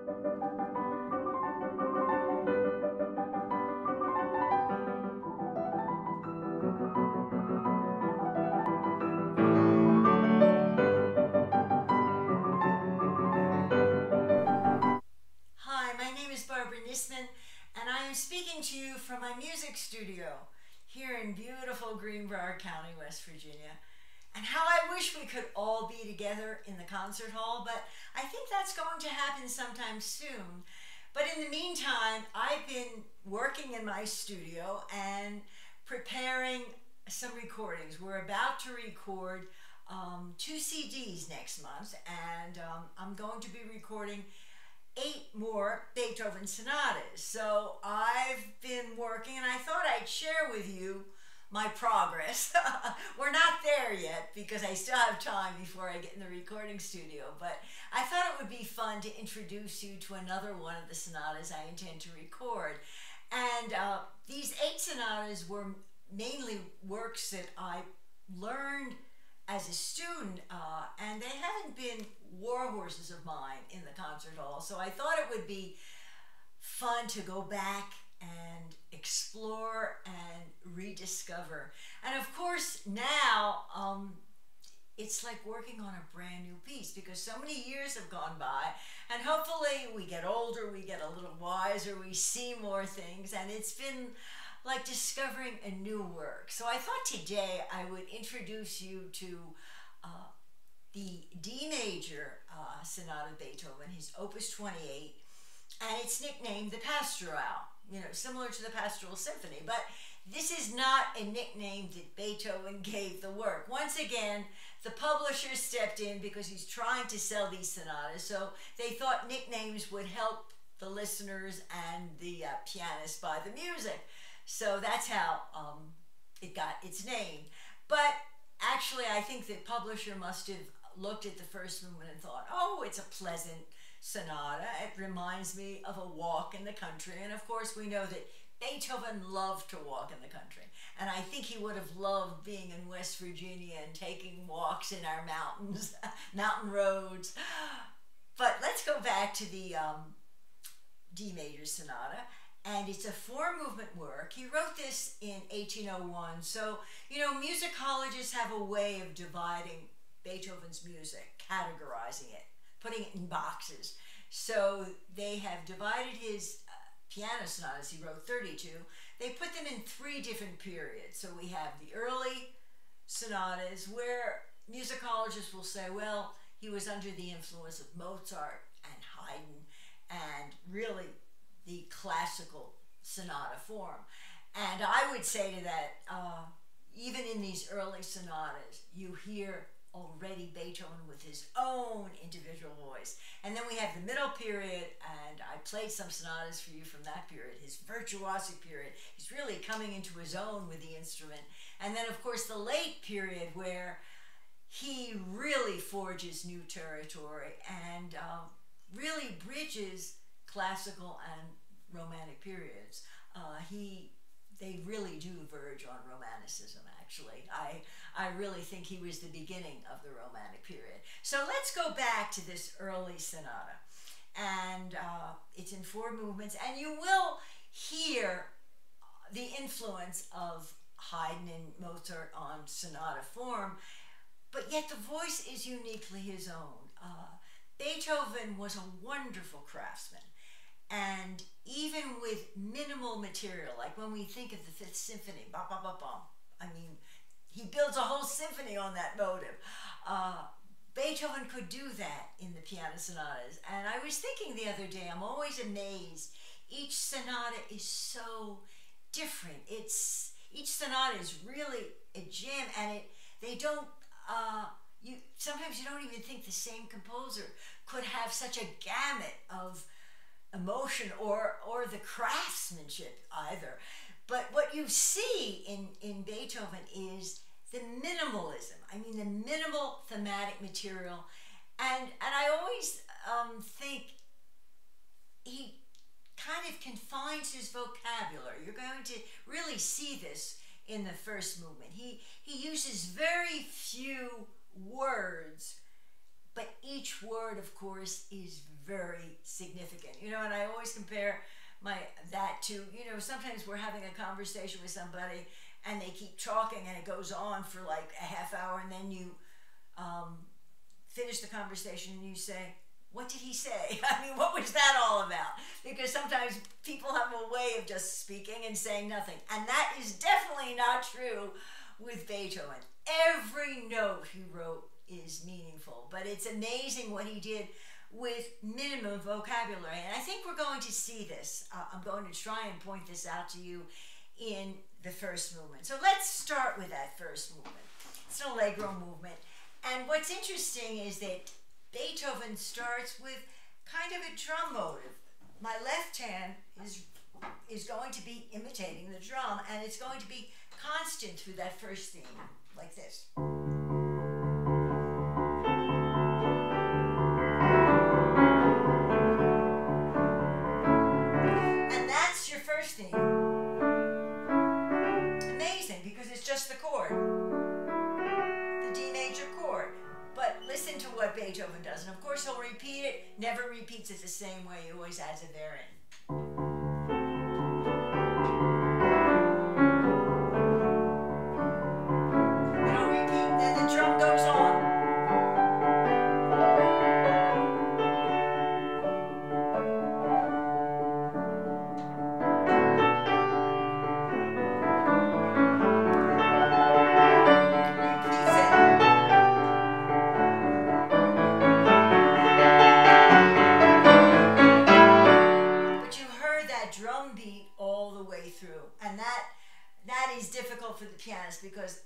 Hi, my name is Barbara Nissman, and I am speaking to you from my music studio here in beautiful Greenbrier County, West Virginia. And how I wish we could all be together in the concert hall, but I think that's going to happen sometime soon. But in the meantime, I've been working in my studio and preparing some recordings. We're about to record 2 CDs next month, and I'm going to be recording 8 more Beethoven sonatas. So I've been working, and I thought I'd share with you my progress. We're not there yet because I still have time before I get in the recording studio, but I thought it would be fun to introduce you to another one of the sonatas I intend to record. And these 8 sonatas were mainly works that I learned as a student, and they haven't been war horses of mine in the concert hall, so I thought it would be fun to go back and explore and rediscover. And of course now it's like working on a brand new piece because so many years have gone by, and hopefully we get older, we get a little wiser, we see more things, and it's been like discovering a new work. So I thought today I would introduce you to the D major Sonata of Beethoven, his Opus 28, and it's nicknamed the Pastoral, you know, similar to the Pastoral Symphony, but this is not a nickname that Beethoven gave the work. Once again, the publisher stepped in because he's trying to sell these sonatas, so they thought nicknames would help the listeners and the pianist buy the music. So that's how it got its name. But actually, I think the publisher must have looked at the first movement and thought, oh, it's a pleasant sonata. It reminds me of a walk in the country. And of course, we know that Beethoven loved to walk in the country. And I think he would have loved being in West Virginia and taking walks in our mountains, mountain roads. But let's go back to the D major sonata. And it's a 4-movement work. He wrote this in 1801. So, you know, musicologists have a way of dividing Beethoven's music, categorizing it, putting it in boxes. So they have divided his piano sonatas, he wrote 32. They put them in 3 different periods. So we have the early sonatas where musicologists will say, well, he was under the influence of Mozart and Haydn and really the classical sonata form. And I would say to that, even in these early sonatas, you hear already Beethoven with his own individual voice. And then we have the middle period, and I played some sonatas for you from that period, his virtuosic period. He's really coming into his own with the instrument. And then, of course, the late period where he really forges new territory and really bridges classical and romantic periods. They really do verge on romanticism, actually. I really think he was the beginning of the romantic period. So let's go back to this early sonata. And it's in 4 movements, and you will hear the influence of Haydn and Mozart on sonata form, but yet the voice is uniquely his own. Beethoven was a wonderful craftsman. And even with minimal material, like when we think of the 5th Symphony, ba ba ba ba, I mean, he builds a whole symphony on that motive. Beethoven could do that in the piano sonatas. And I was thinking the other day, I'm always amazed. Each sonata is so different. Each sonata is really a gem, and they don't. Sometimes you don't even think the same composer could have such a gamut of emotion or the craftsmanship either. But what you see in Beethoven is the minimalism. I mean, the minimal thematic material. And I always think he kind of confines his vocabulary. You're going to really see this in the first movement. He uses very few words, but each word, of course, is very significant. You know, and I always compare that to, you know, sometimes we're having a conversation with somebody and they keep talking and it goes on for like a half hour, and then you finish the conversation and you say, what did he say? I mean, what was that all about? Because sometimes people have a way of just speaking and saying nothing. And that is definitely not true with Beethoven. Every note he wrote is meaningful, but it's amazing what he did with minimum vocabulary. And I think we're going to see this. I'm going to try and point this out to you in the first movement. So let's start with that first movement. It's an allegro movement. And what's interesting is that Beethoven starts with kind of a drum motive. My left hand is going to be imitating the drum, and it's going to be constant through that first theme, like this. And that's your first theme. Amazing, because it's just the chord. The D major chord. But listen to what Beethoven does. And of course he'll repeat it, never repeats it the same way, he always adds a variant. Then he'll repeat, then the drum goes on. Difficult for the pianist, because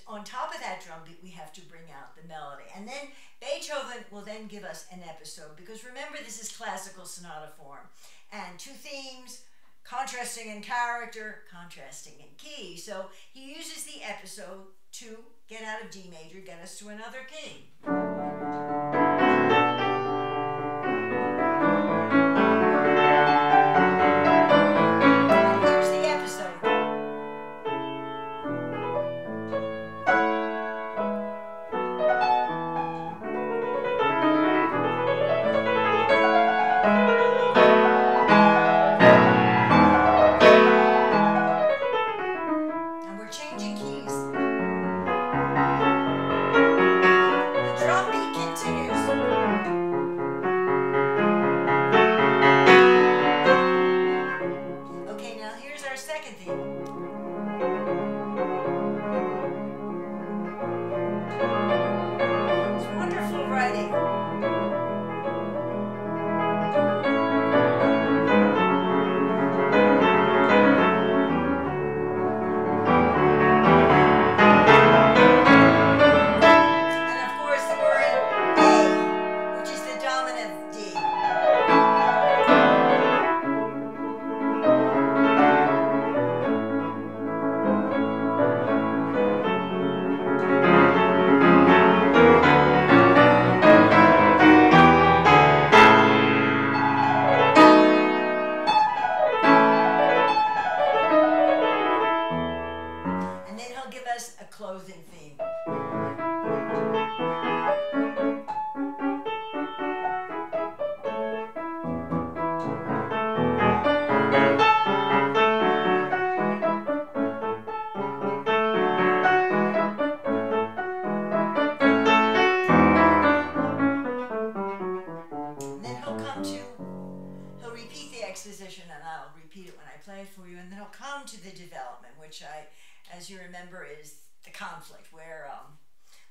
on top of that drum beat we have to bring out the melody, and then Beethoven will then give us an episode, because remember, this is classical sonata form, and two themes, contrasting in character, contrasting in key. So he uses the episode to get out of D major, get us to another key. To the development, which as you remember, is the conflict, where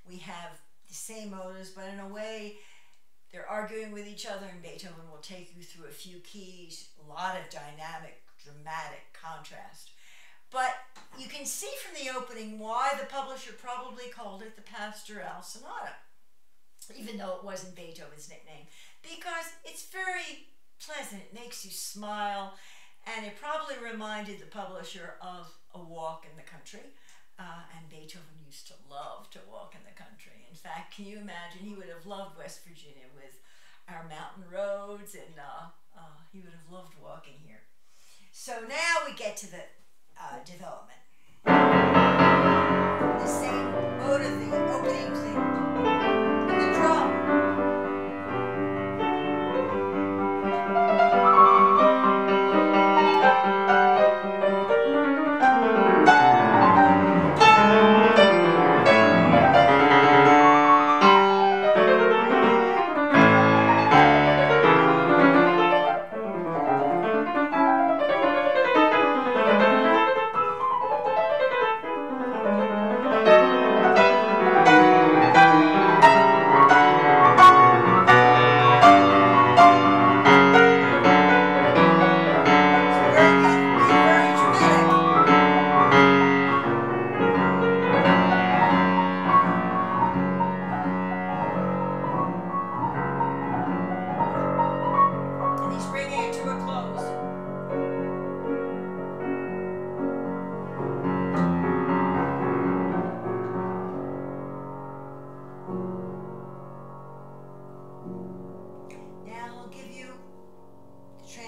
we have the same motives, but in a way they're arguing with each other, and Beethoven will take you through a few keys, a lot of dynamic, dramatic contrast. But you can see from the opening why the publisher probably called it the Pastoral Sonata, even though it wasn't Beethoven's nickname, because it's very pleasant, it makes you smile. And it probably reminded the publisher of a walk in the country. And Beethoven used to love to walk in the country. In fact, can you imagine? He would have loved West Virginia with our mountain roads, and he would have loved walking here. So now we get to the development. The same motive, the opening thing, and the drum.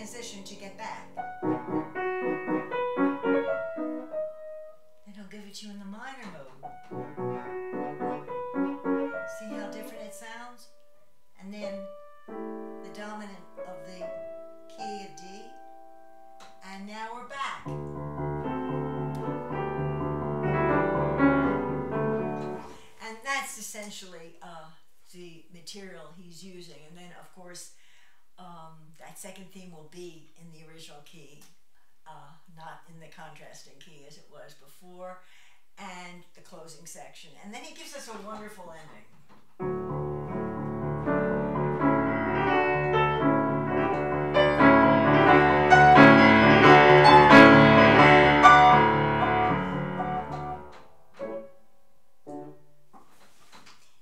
transition to get back. Then he'll give it to you in the minor mode. See how different it sounds? And then the dominant of the key of D. And now we're back. And that's essentially the material he's using. And then, of course, that second theme will be in the original key, not in the contrasting key as it was before, and the closing section. And then he gives us a wonderful ending.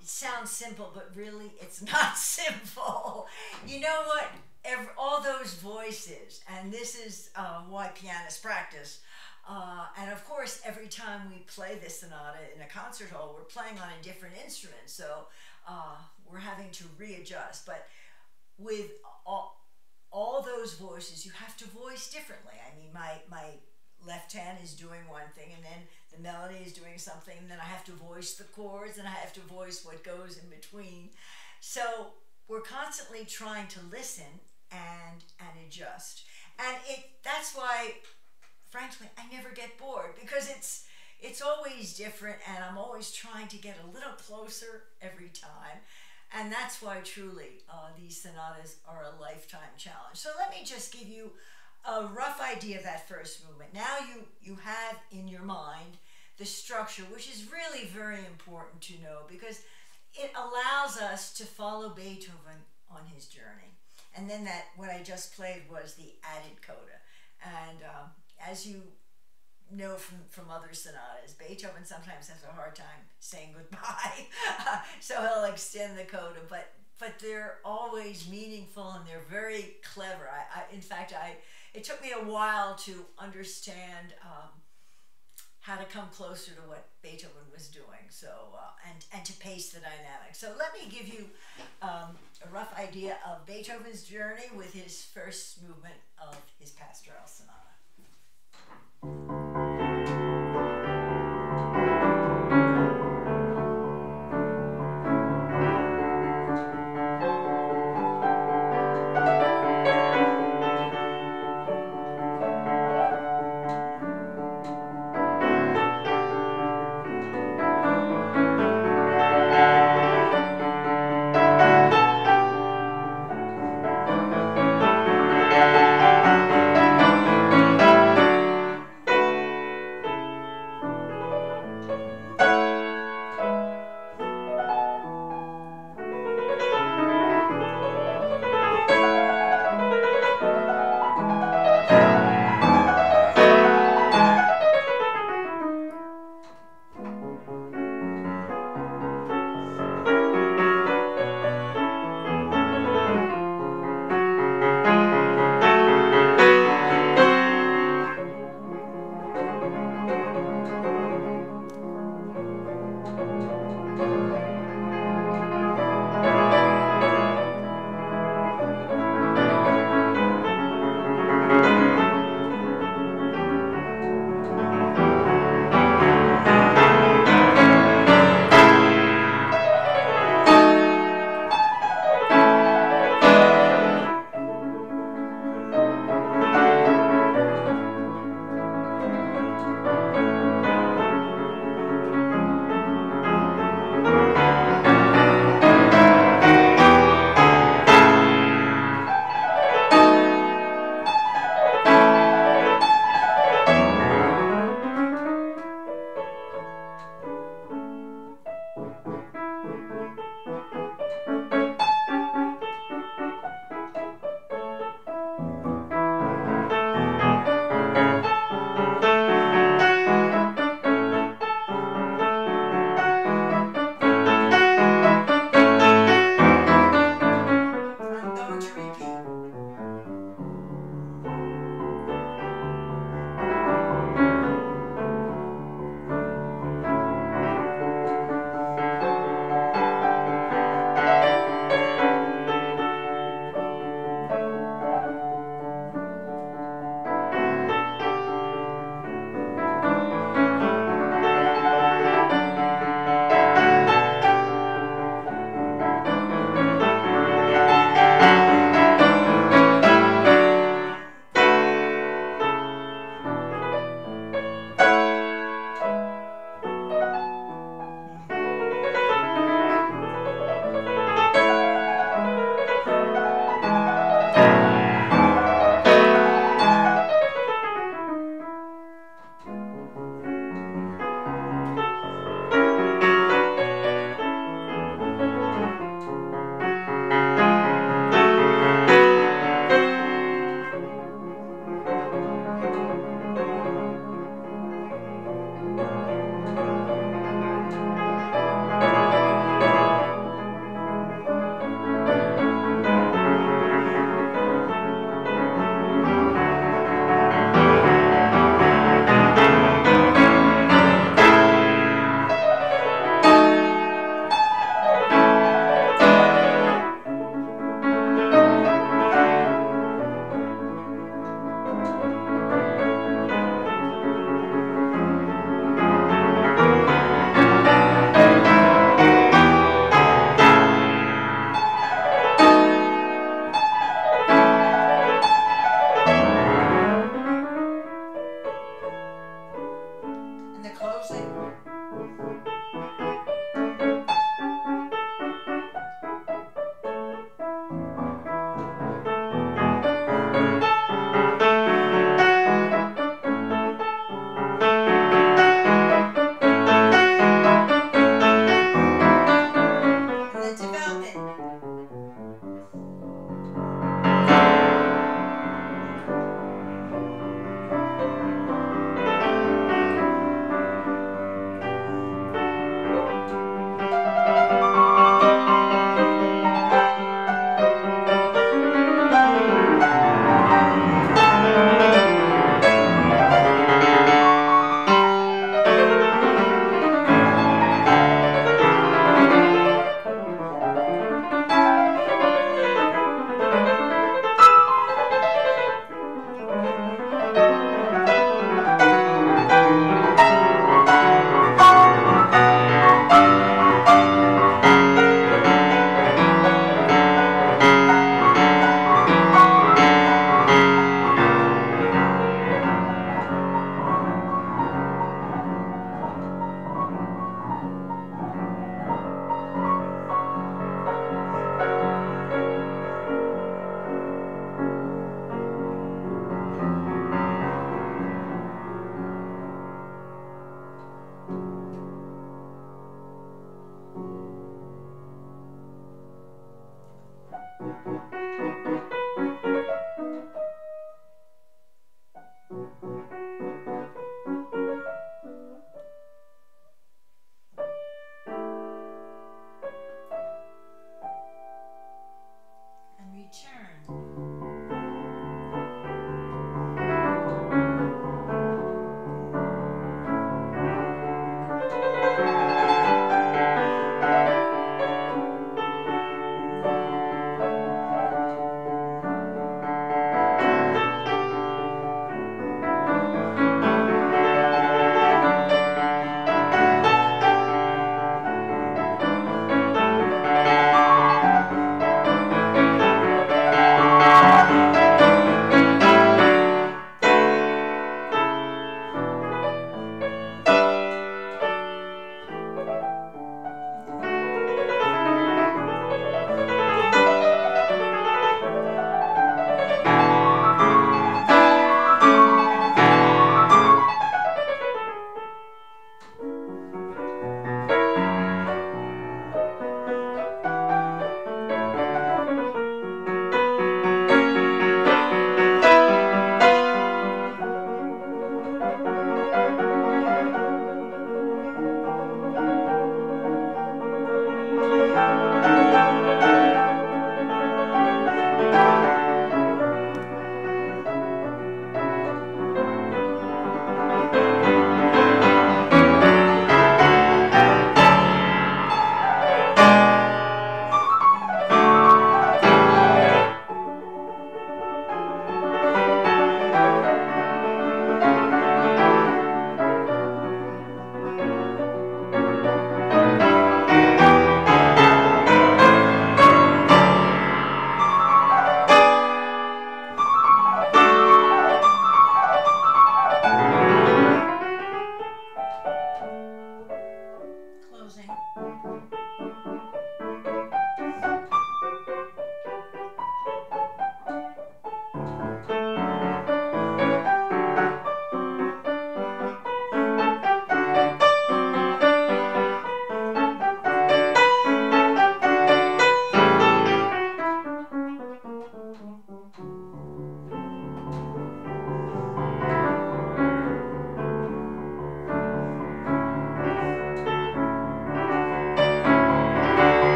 Sounds simple, but really it's not simple. You know what? All those voices, and this is why pianists practice. And of course, every time we play this sonata in a concert hall, we're playing on a different instrument, so we're having to readjust. But with all those voices, you have to voice differently. I mean, my left hand is doing one thing, and then the melody is doing something, and then I have to voice the chords, and I have to voice what goes in between. So we're constantly trying to listen and adjust. And that's why, frankly, I never get bored, because it's always different, and I'm always trying to get a little closer every time. And that's why truly these sonatas are a lifetime challenge. So let me just give you a rough idea of that first movement. Now you have in your mind the structure, which is really very important to know, because it allows us to follow Beethoven on his journey. And then what I just played was the added coda. And as you know from other sonatas, Beethoven sometimes has a hard time saying goodbye. So he'll extend the coda, but they're always meaningful, and they're very clever. In fact, it took me a while to understand how to come closer to what Beethoven was doing, so and to pace the dynamics. So let me give you a rough idea of Beethoven's journey with his first movement of his Pastoral Sonata.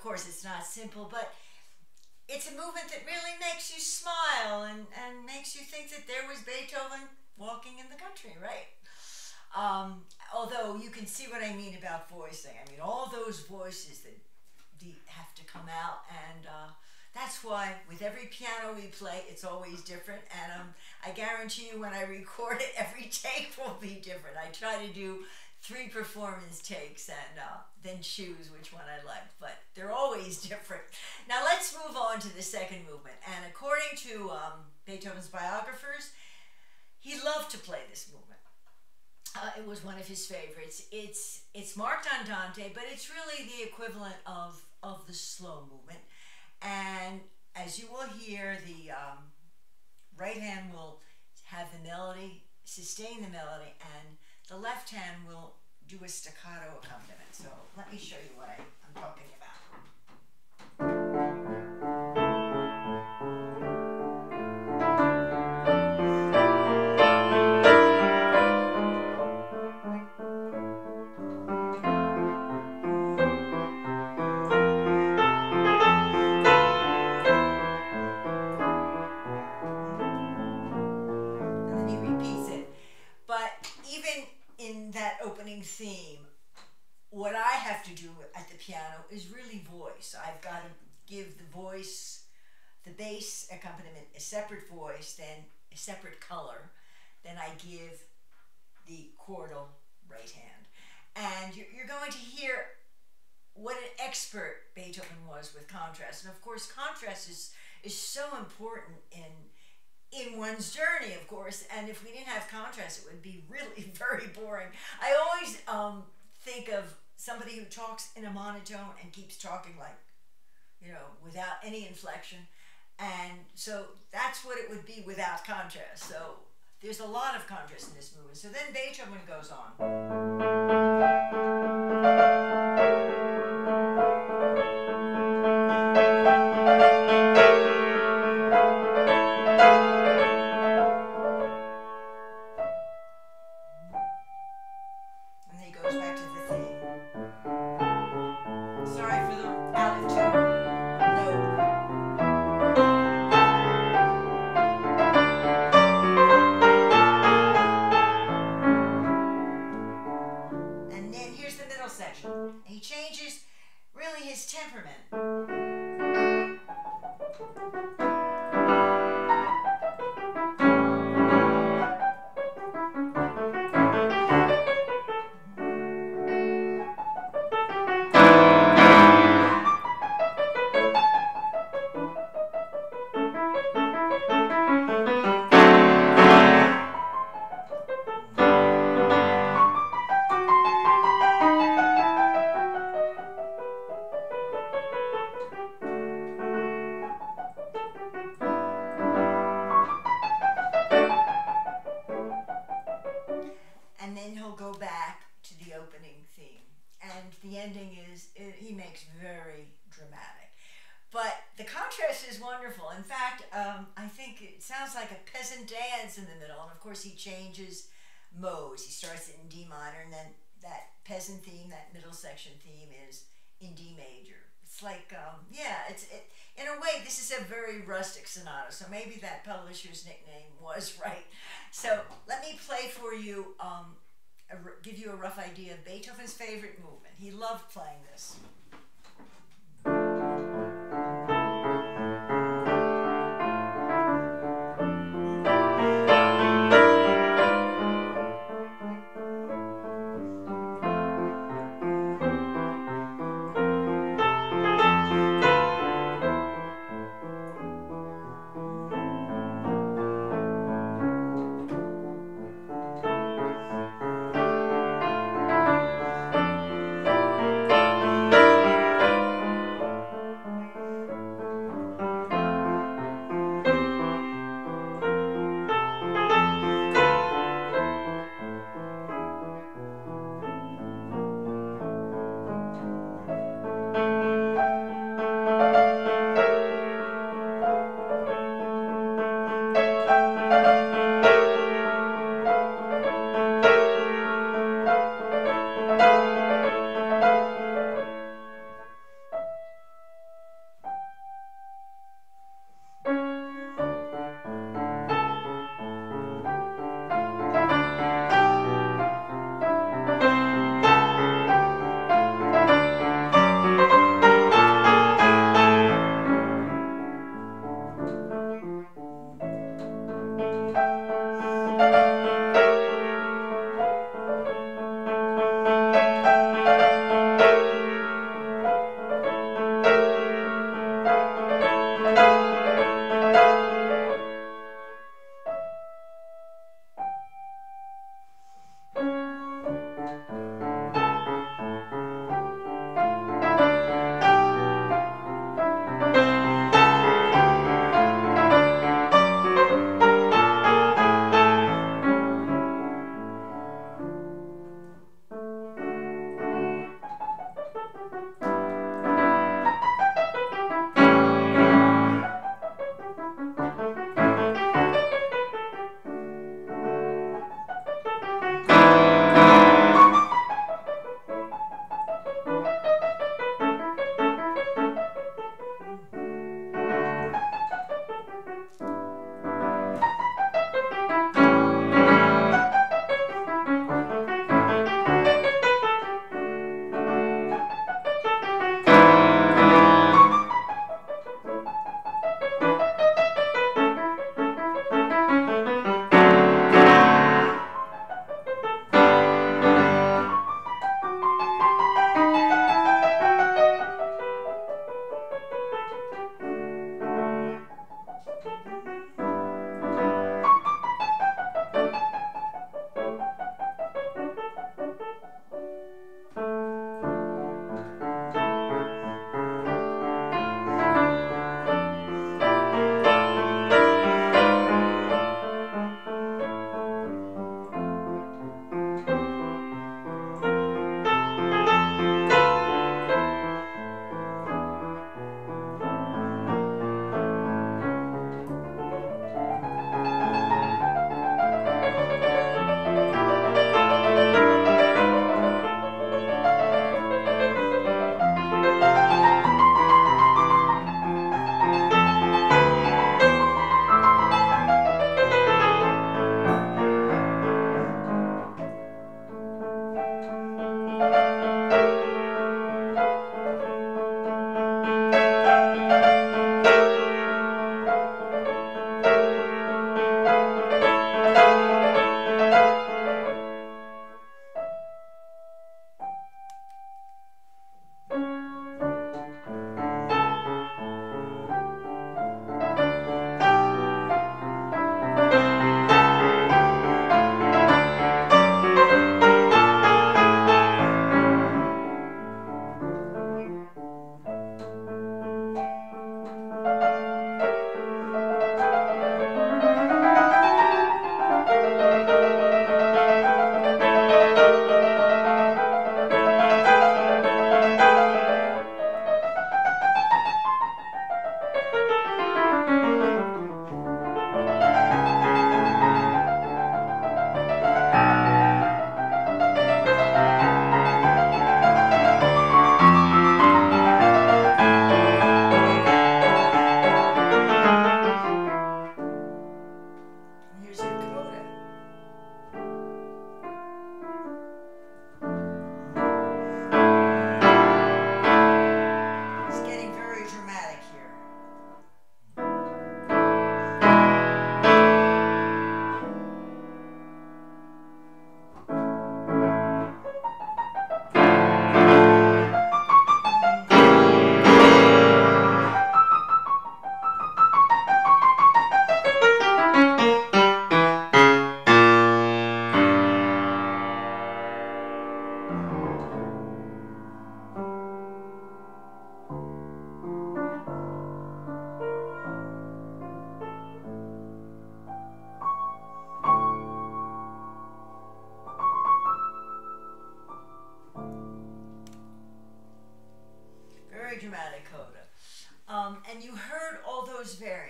course, it's not simple, but it's a movement that really makes you smile and makes you think that there was Beethoven walking in the country, right? Although you can see what I mean about voicing. I mean, all those voices that have to come out, and that's why with every piano we play, it's always different. And I guarantee you when I record it, every take will be different. I try to do 3 performance takes and then choose which one I like, but they're always different. Now let's move on to the second movement. And according to Beethoven's biographers, he loved to play this movement. It was one of his favorites. It's marked andante, but it's really the equivalent of the slow movement. And as you will hear, the right hand will have the melody, sustain the melody, and the left hand will do a staccato accompaniment. So let me show you what I'm talking about. Opening theme, what I have to do at the piano is really voice. I've got to give the voice, the bass accompaniment, a separate voice, then a separate color. Then I give the chordal right hand. And you're going to hear what an expert Beethoven was with contrast. And of course, contrast is so important in one's journey, of course, and if we didn't have contrast, it would be really very boring. I always think of somebody who talks in a monotone and keeps talking like, without any inflection, and so that's what it would be without contrast. So there's a lot of contrast in this movement. So then Beethoven goes on. He changes really his temperament. And then he'll go back to the opening theme. And the ending he makes very dramatic. But the contrast is wonderful. In fact, I think it sounds like a peasant dance in the middle. And of course, he changes modes. He starts in D minor, and then that peasant theme, that middle section theme, is in D major. It's like, in a way, this is a very rustic sonata. So maybe that publisher's nickname was right. So let me play for you, give you a rough idea of Beethoven's favorite movement. He loved playing this.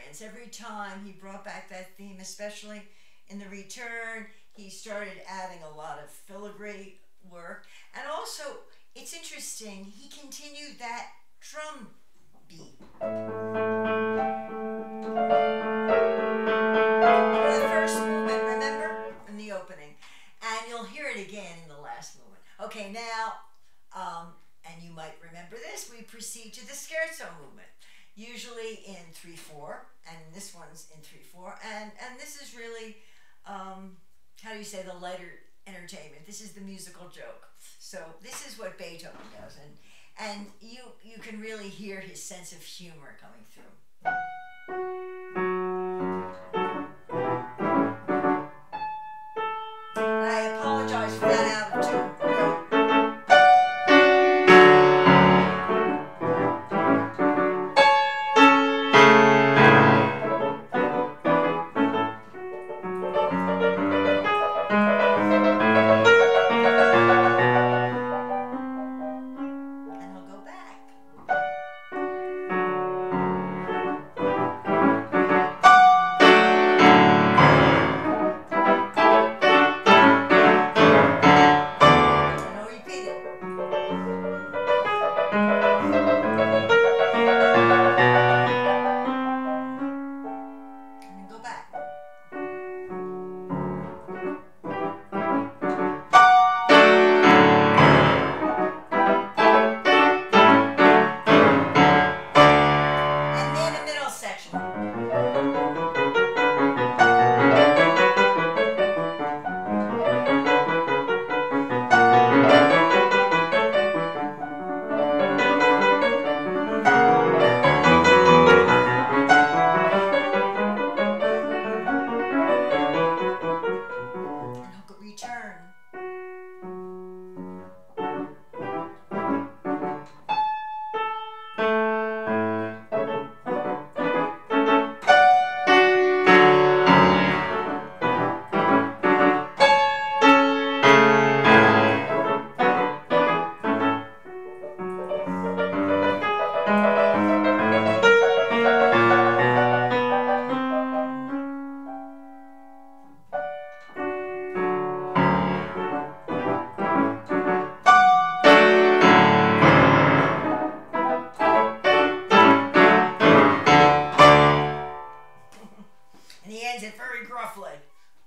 brilliance. Every time he brought back that theme, especially in the return, he started adding a lot of filigree work. And also, it's interesting, he continued that drum beat. For the first movement, remember? In the opening. And you'll hear it again in the last movement. Okay, now, and you might remember this, we proceed to the scherzo movement. Usually in 3/4, and this one's in 3/4, and this is really, how do you say, the lighter entertainment. This is the musical joke. So this is what Beethoven does, and you can really hear his sense of humor coming through. And I apologize for that out of tune.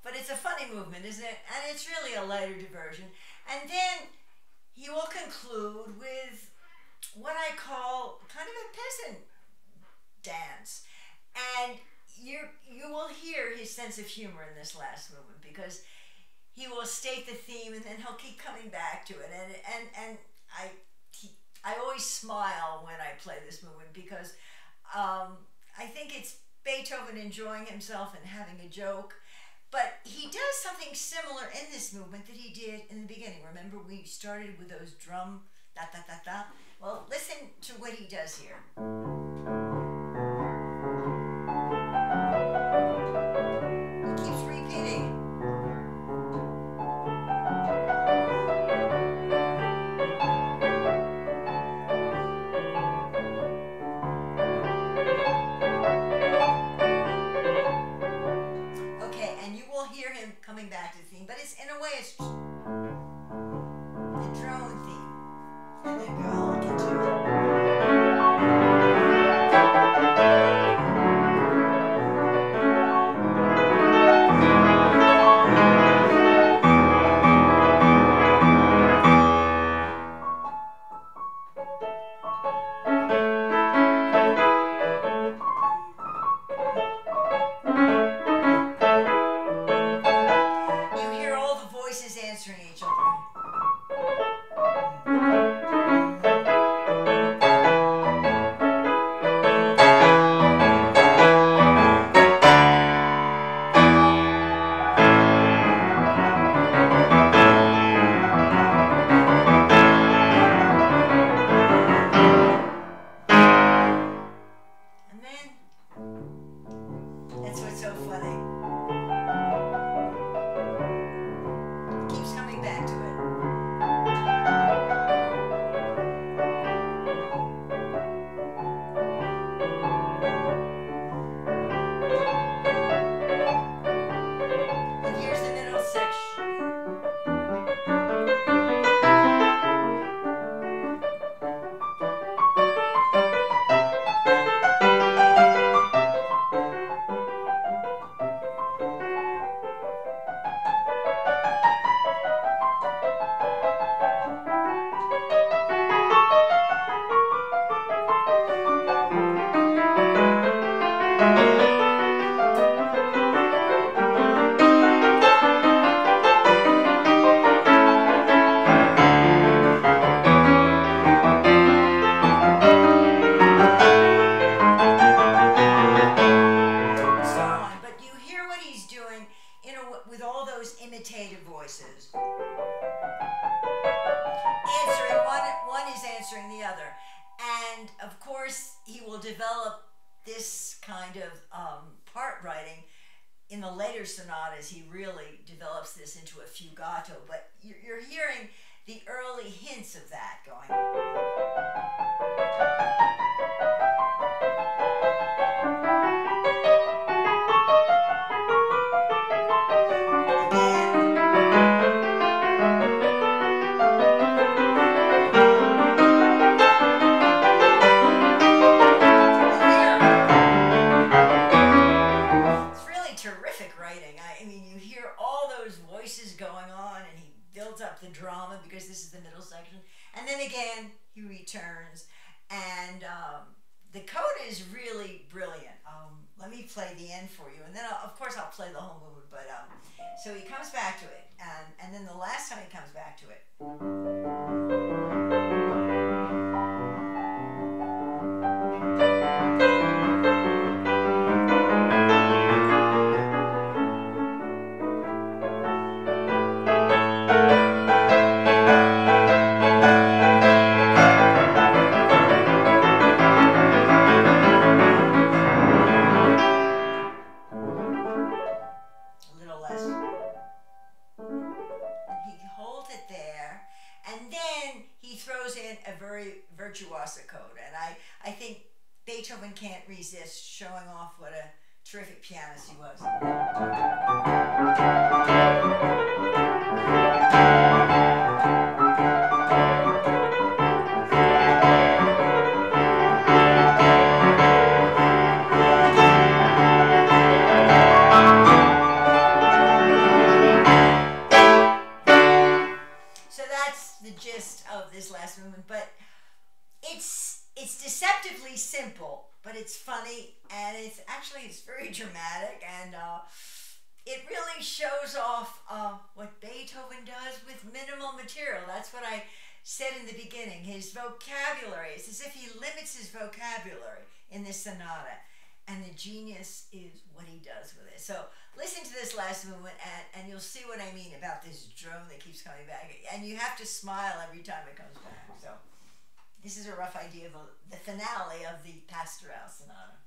But it's a funny movement, isn't it? And it's really a lighter diversion. And then he will conclude with what I call kind of a peasant dance. And you will hear his sense of humor in this last movement, because he will state the theme and then he'll keep coming back to it. And I always smile when I play this movement, because I think it's Beethoven enjoying himself and having a joke. But he does something similar in this movement that he did in the beginning. Remember, we started with those drum da-da-da-da? Well, listen to what he does here. He keeps repeating. Hear him coming back to the theme, but it's in a way it's the drone theme, and then I'll get to answering each other. imitative voices. Answering, one is answering the other. And of course, he will develop this kind of part writing in the later sonatas. He really develops this into a fugato, but you're hearing the early hints of that going. The drama, because this is the middle section, and then again he returns, and the coda is really brilliant. Let me play the end for you, and then of course I'll play the whole movement. But so he comes back to it, and then the last time he comes back to it. Virtuosa coda, and I think Beethoven can't resist showing off what a terrific pianist he was. So that's the gist of this last movement, but it's deceptively simple, but it's funny, and it's very dramatic, and it really shows off what Beethoven does with minimal material. That's what I said in the beginning. His vocabulary, it's as if he limits his vocabulary in this sonata, and the genius is what he does with it. So listen to this last movement, and you'll see what I mean about this drone that keeps coming back, and you have to smile every time it comes back. So this is a rough idea of the finale of the Pastoral Sonata.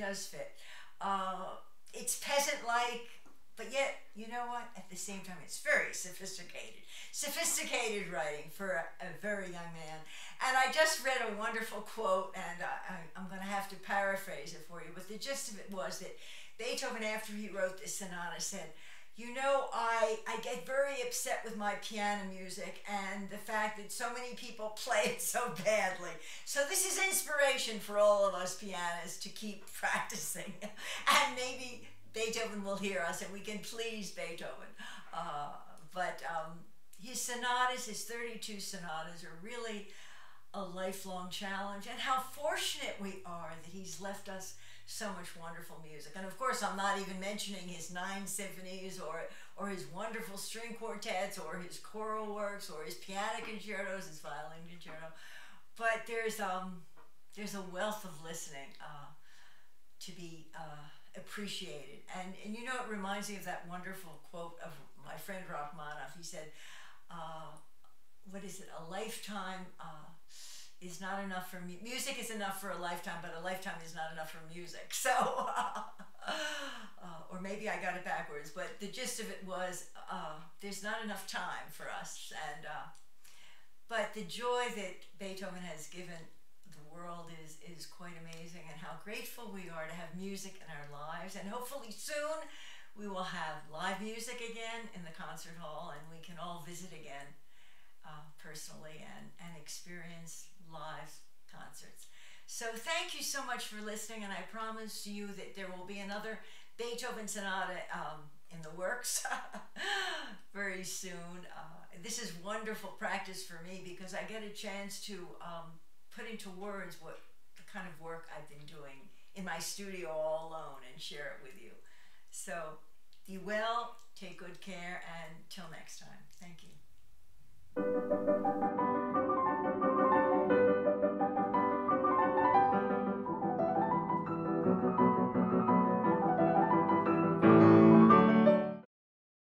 does fit. It's peasant-like, but yet, you know what? At the same time, it's very sophisticated. Sophisticated writing for a very young man. And I just read a wonderful quote, and I'm going to have to paraphrase it for you, but the gist of it was that Beethoven, after he wrote this sonata, said, you know, I get very upset with my piano music and the fact that so many people play it so badly. So this is inspiration for all of us pianists to keep practicing. And maybe Beethoven will hear us and we can please Beethoven. But his sonatas, his 32 sonatas, are really a lifelong challenge. And how fortunate we are that he's left us so much wonderful music. And of course, I'm not even mentioning his 9 symphonies or his wonderful string quartets or his choral works or his piano concertos, his violin concerto. But there's a wealth of listening to be appreciated. And you know, it reminds me of that wonderful quote of my friend Rachmaninoff. He said, what is it, a lifetime is not enough for music is enough for a lifetime, but a lifetime is not enough for music. So, or maybe I got it backwards, but the gist of it was there's not enough time for us. And but the joy that Beethoven has given the world is quite amazing, and how grateful we are to have music in our lives. And hopefully soon we will have live music again in the concert hall, and we can all visit again personally and experience live concerts. So thank you so much for listening, and I promise you that there will be another Beethoven sonata in the works very soon. This is wonderful practice for me because I get a chance to put into words what the kind of work I've been doing in my studio all alone and share it with you. So be well, take good care, and till next time. Thank you.